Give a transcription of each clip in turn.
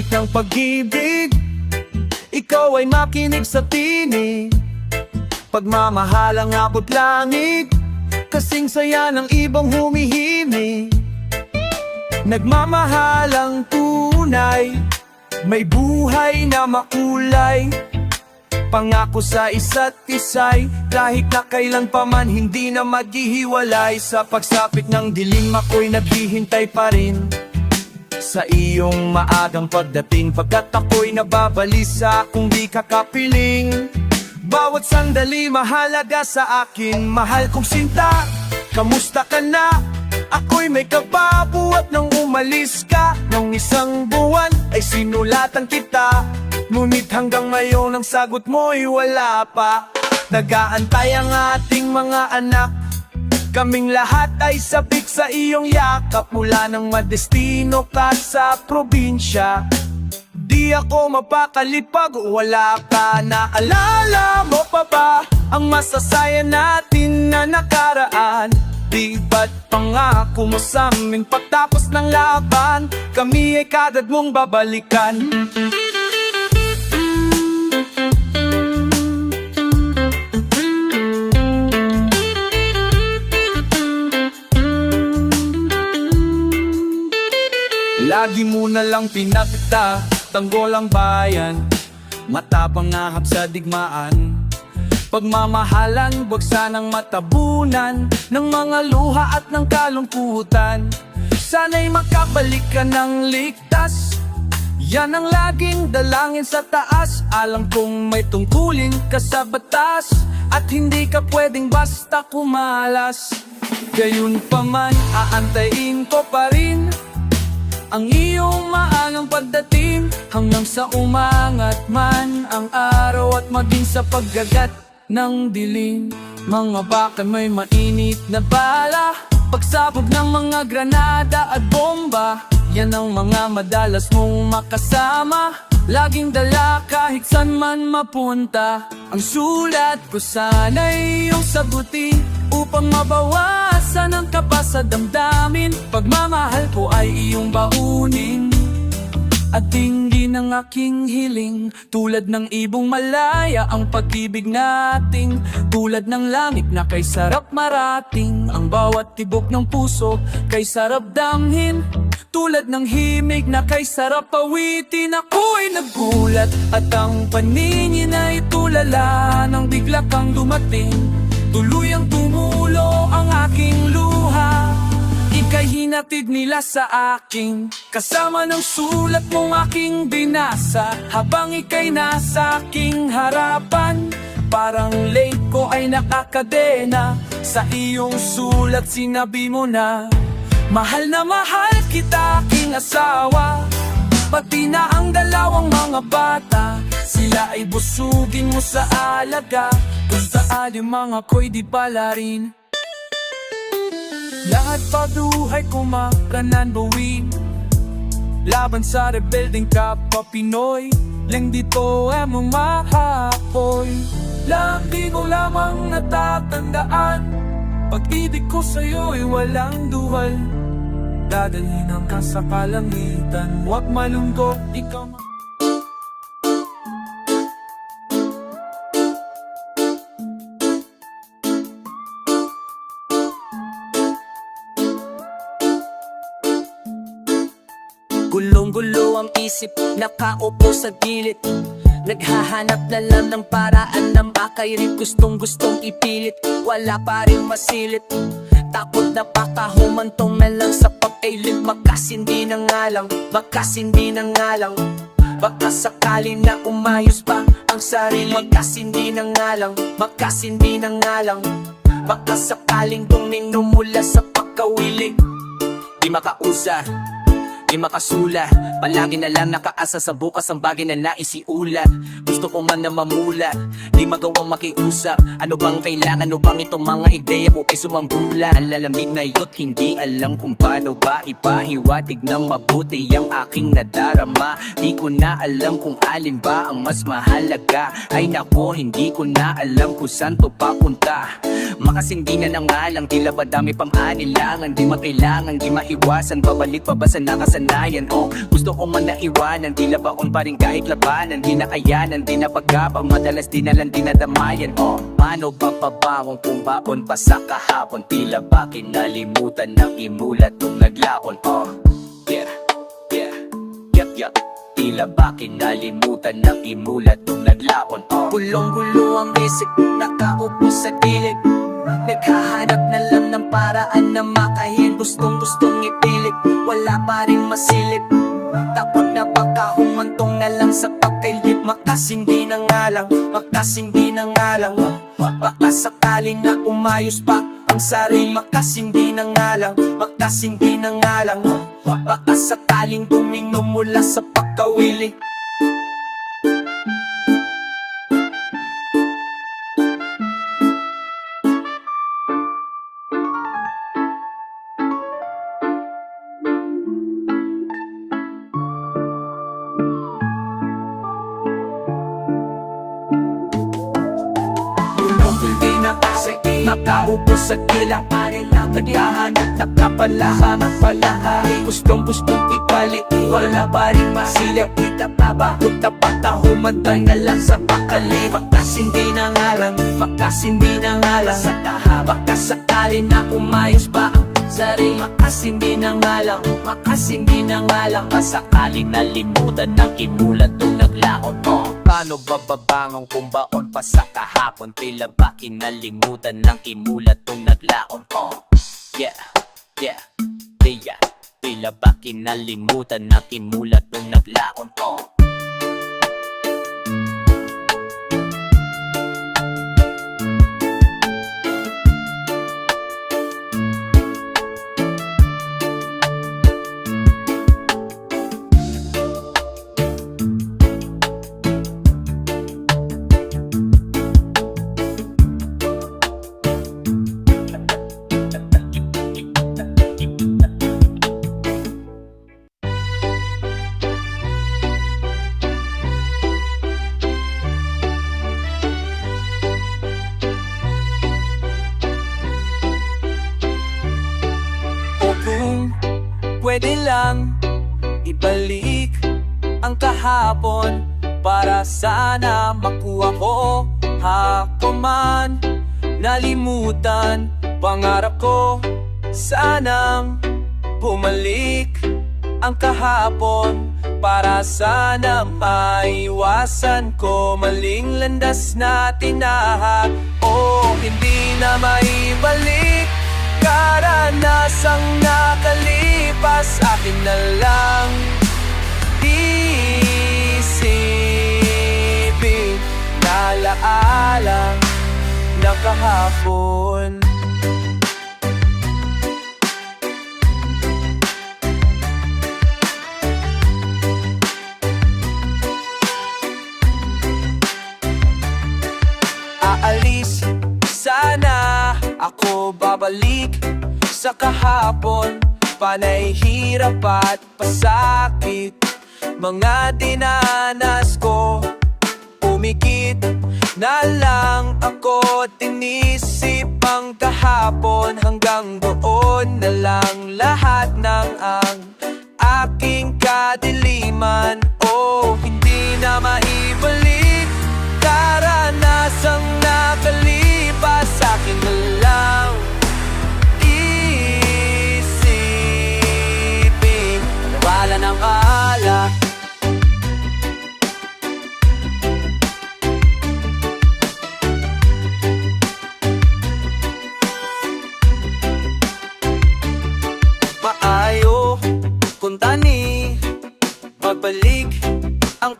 awit ng pag-ibig. Ikaw ay makinig sa tinig, pagmamahalang abot langit, kasing saya ng ibang humihimik. Nagmamahalang tunay, may buhay na makulay, pangako sa isa't isa'y kahit na kailan pa man hindi na maghihiwalay. Sa pagsapit ng dilim ako'y naghihintay pa rin sa iyong maagang pagdating, pagkat ako'y nababalisa kung di kakapiling. Bawat sandali mahalaga sa akin, mahal kong sinta, kamusta ka na? Ako'y may kababuat nang umalis ka. Nung isang buwan ay sinulatan kita, ngunit hanggang ngayon ang sagot mo'y wala pa. Nag-aantay ang ating mga anak, kaming lahat ay sabik sa iyong yakap. Mula nang madestino ka sa probinsya, di ako mapakalipag wala ka. Naalala mo pa ba ang masasaya natin na nakaraan? Di ba't pangako mo sa amin pagtapos ng laban, kami ay kagad mong babalikan? Lagi mo na lang pinakita, tanggol ang bayan, matapang ahab sa digmaan. Pagmamahalan, wag sanang matabunan ng mga luha at ng kalungkutan. Sana'y makabalik ka ng ligtas, yan ang laging dalangin sa taas. Alam kong may tungkulin ka sa batas, at hindi ka pwedeng basta kumalas. Gayun pa man, aantayin ko pa rin ang iyong maagang pagdating, hanggang sa umangat man ang araw at maging sa paggagat ng dilim. Mga baka may mainit na bala, pagsabog ng mga granada at bomba, yan ang mga madalas mong makasama. Laging dala kahit saan man mapunta. Ang sulat ko sana'y iyong sagutin, upang mabawasan ang kaba sa damdamin. Pagmamahal ko ay iyong baunin, at tingin ang aking hiling. Tulad ng ibong malaya ang pag-ibig nating, tulad ng langit na kay sarap marating. Ang bawat tibok ng puso kay sarap damhin, tulad ng himig na kay sarap awitin. Ako'y nagulat at ang paningin ay tulala nang bigla kang dumating. Tuluyang tumulo ang aking luha, ika'y hinatid nila sa akin, kasama ng sulat mong aking binasa. Habang ika'y nasa aking harapan, parang late ko ay nakakadena. Sa iyong sulat sinabi mo na mahal kita, aking asawa. Pati na ang dalawang mga bata, sila ay busugin mo sa alaga. Kung saan yung mga ko'y di pala rin. Lahat paduhay ko makanan bawin, laban sa rebelding kapwa Pinoy. Lang dito ay mong mahapoy, lagi ko lamang natatandaan. Pag-ibig ko sa'yo'y walang duwal, dadalhin hanggang sa kalangitan. Huwag malungkot, ikaw Gulong-gulo ang isip, nakaupo sa gilid, naghahanap na lang ng paraan na makairit. Gustong-gustong ipilit, wala pa rin masilit. Takot na baka humantong na lang sa pag-ailit. Magkasindi na nga lang, magkasindi na nga lang. Baka sakali na umayos pa ang sarili. Magkasindi na nga lang, magkasindi na nga lang. Baka sakaling tumino mula sa pagkawiling. Di makausap, di makasula, palagi na lang nakaasa sa bukas ang bagay na naisiulat. Gusto ko man na mamulat, di magawang makiusap. Ano bang kailangan, ano bang itong mga ideya ko ay sumambula. Ang lalamig na yut, hindi alam kung paano ba ipahiwatig ng mabuti ang aking nadarama. Di ko na alam kung alin ba ang mas mahalaga. Ay nako, hindi ko na alam kung saan to papunta. makasindi na ng ngalang. Tila ba dami pang anilangan, di makailangan, di maiwasan. Babalik pa ba sa nakasanayan? Gusto ko man naiwanan, tila baon pa rin kahit labanan. Di na kayanan, di na pagkabang, madalas di na lang dinadamayan. Paano ba pabangon kung baon pa sa kahapon? Tila ba kinalimutan ng imulat nung naglaon? Tila ba kinalimutan ng imulat nung naglaon? Gulong-gulo ang isip, nakaupo sa gilid. Naghahanap na lang ng paraan na makahin. Gustong-gustong ipilit, wala pa rin masilip. Takot na baka humantong na lang sa pagkailip. Makasindi na nga lang, makasindi na nga lang. Baka sakaling na umayos pa ang sarili. Makasindi na nga lang, makasindi na nga lang. Baka sakaling tuminom mula sa pagkawili. Nakaupo sa kilang arilang, naghahanap na kapalahanap palahay. Gustong-gustong ipalit, wala pa rin masilip. Itababakot na bata, humantay na lang sa pakali. Makasindi na nga lang, makasindi na nga lang. Sa taha, baka sakali na umayos pa ang sarili. Makasindi na nga lang, makasindi na nga lang. Masakaling nalimutan ng imulat nung naglaon. Paano ba babangon kung baon pa sa kahapon? Tila ba kinalimutan ng imulat nung naglaon? Tila ba kinalimutan ng imulat nung naglaon? Pwede lang ibalik ang kahapon para sana makuha ko. Ako man nalimutan pangarap ko, sanang bumalik ang kahapon para sana maiwasan ko maling landas na tinahak. Hindi na maibalik karanasang nakalipas, akin na lang isipin na alaala ng kahapon. Aalis sana ako, babalik sa kahapon. Panay hirap at pasakit, mga dinanas ko. Umikit na lang ako, tinisip ang kahapon. Hanggang doon na lang lahat ng ang aking kadiliman. Hindi na maibalik karanasang nakalipas, akin na lang isipin wala ng alak. Maayo kung tani magbalik ang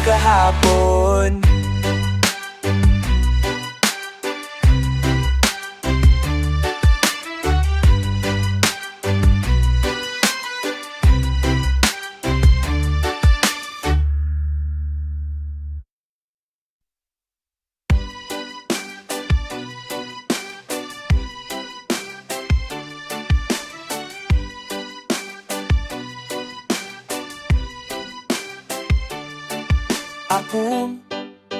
kahapon. Akong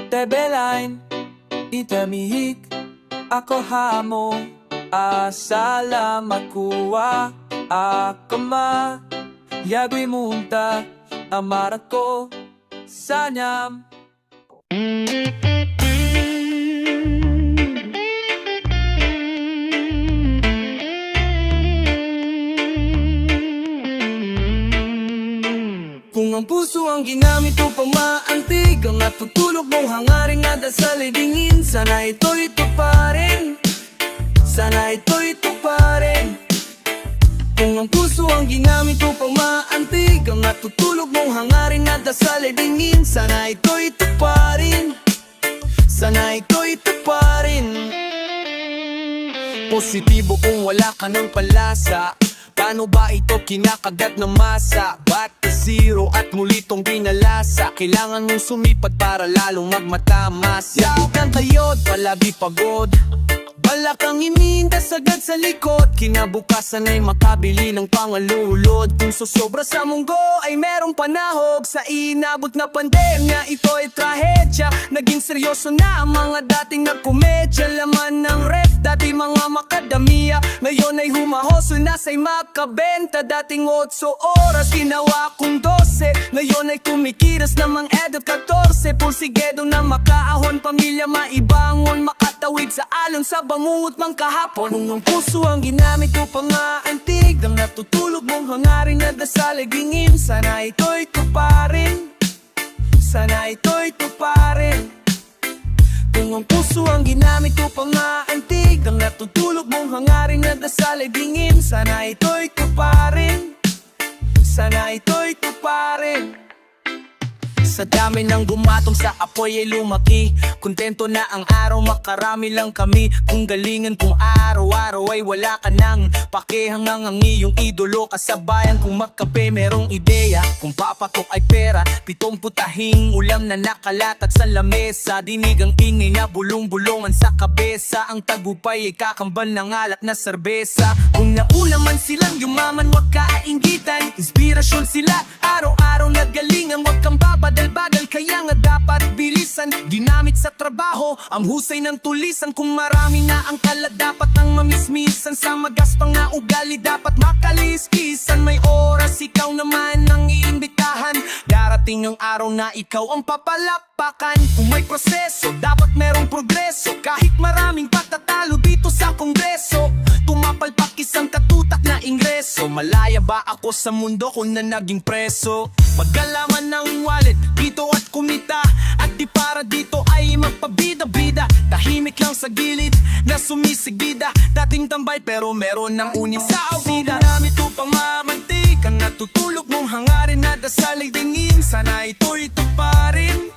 tebelain, itamihik, ako hamo, asala makuha, akama, yagwi munta, amarat ko, sanyam. Kung ang puso ang ginamit upang maantig ang natutulog mong hangaring na dasalay dingin, sana ito'y tuparin, sana ito'y tuparin. Kung ang puso ang ginamit upang maantig ang natutulog mong hangaring na dasalay dingin, sana ito'y tuparin, sana ito'y tuparin. Positibo kung wala ka ng palasa, paano ba ito kinakagat ng masa? Ba't zero at muli tong binalasa? Kailangan mong sumipad para lalong magmatamas. Yakap ng kayod, palagi pagod, balakang ininda sagad sa likod. Kinabukasan ay makabili ng pangalulod. Kung sosobra sa munggo ay merong panahog. Sa inabot na pandemya, ito ay trahedya. Naging seryoso na ang mga dating nagkomedya. Laman ng ref, dati mga makadamia, ngayon ay humahoso na sa'y makabenta. Dating 8 oras, ginawa kong 12, ngayon ay kumikiras namang edad 14. Pursigedong na makaahon, pamilya maibangon, makatawid sa alon sa bangungot mang kahapon. Kung ang puso ang ginamit upang maantig ang natutulog mong hangarin na dasalay dingin, sana ito'y tuparin, sana ito'y tuparin. Kung ang puso ang ginamit upang maantig ang natutulog mong hangarin na dasalay dingin, sana ito'y tuparin, sana ito'y tuparin. Sa dami ng gumatong sa apoy ay lumaki, kontento na ang araw, makarami lang kami. Kung galingan kung araw-araw ay wala ka nang pakihangang ang iyong idolo. Kasabayan kung magkape merong ideya, kung papatok ay pera, 7 putahing ulam na nakalatag sa lamesa. Dinig ang ingay na bulong-bulungan sa kabesa, ang tagumpay ay kakambal ng alak na serbesa. Kung naulaman silang yumaman, wag kainggitan, inspirasyon sila, araw-araw nagalingan, wag kang bagal, kaya nga dapat bilisan. Ginamit sa trabaho ang husay ng tulisan, kung marami na ang kalat dapat ang mamismisan. Sa magaspang na ugali dapat makaliskisan, may oras ikaw naman ang iimbitahan. Darating ang araw na ikaw ang papalapakan. Kung may proseso dapat merong progreso, kahit maraming patatalo dito sa kongreso. Tumapalpak isang katutak na ingreso, malaya ba ako sa mundo kung na naging preso? Paggalaman ng wallet dito at kumita, at di para dito ay magpabida-bida. Tahimik lang sa gilid na sumisigbida, dating tambay pero meron ng unin sa awida. Ginamit upang mamantig ang natutulog mong hangarin na dasalay dingin, sana ito'y tuparin,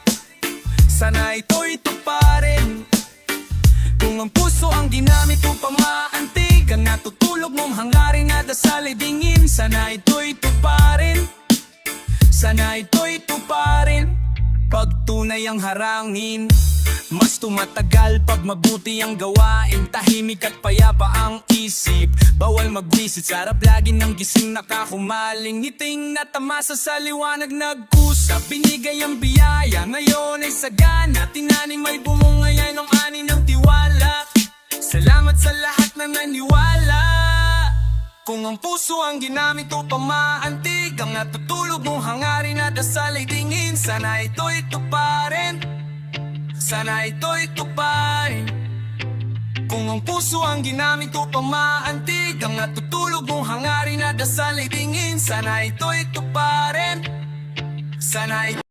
sana ito'y tuparin. Kung ang puso ang ginamit upang maantig ang natutulog mong hangarin na dasalay dingin, sana ito'y tuparin, sana ito'y tuparin. Pag tunay ang harangin, mas tumatagal pag mabuti ang gawain. Tahimik at payapa ang isip, bawal magwisit. Sarap lagi ng gising nakakumaling, ngiting natamasa sa liwanag nagkusa. Binigay ang biyaya, ngayon ay sagana, tinaning may bumunga yan ang ani ng tiwala. Salamat sa lahat na naniwala. Kung ang puso ang ginamit upang maantig ang natutulog mong hangarin na dasalay dingin, sana ito'y tuparin, sana ito'y tuparin. Kung ang puso ang ginamit upang maantig ang natutulog mong hangarin na dasalay dingin, sana ito'y tuparin, sana ito'y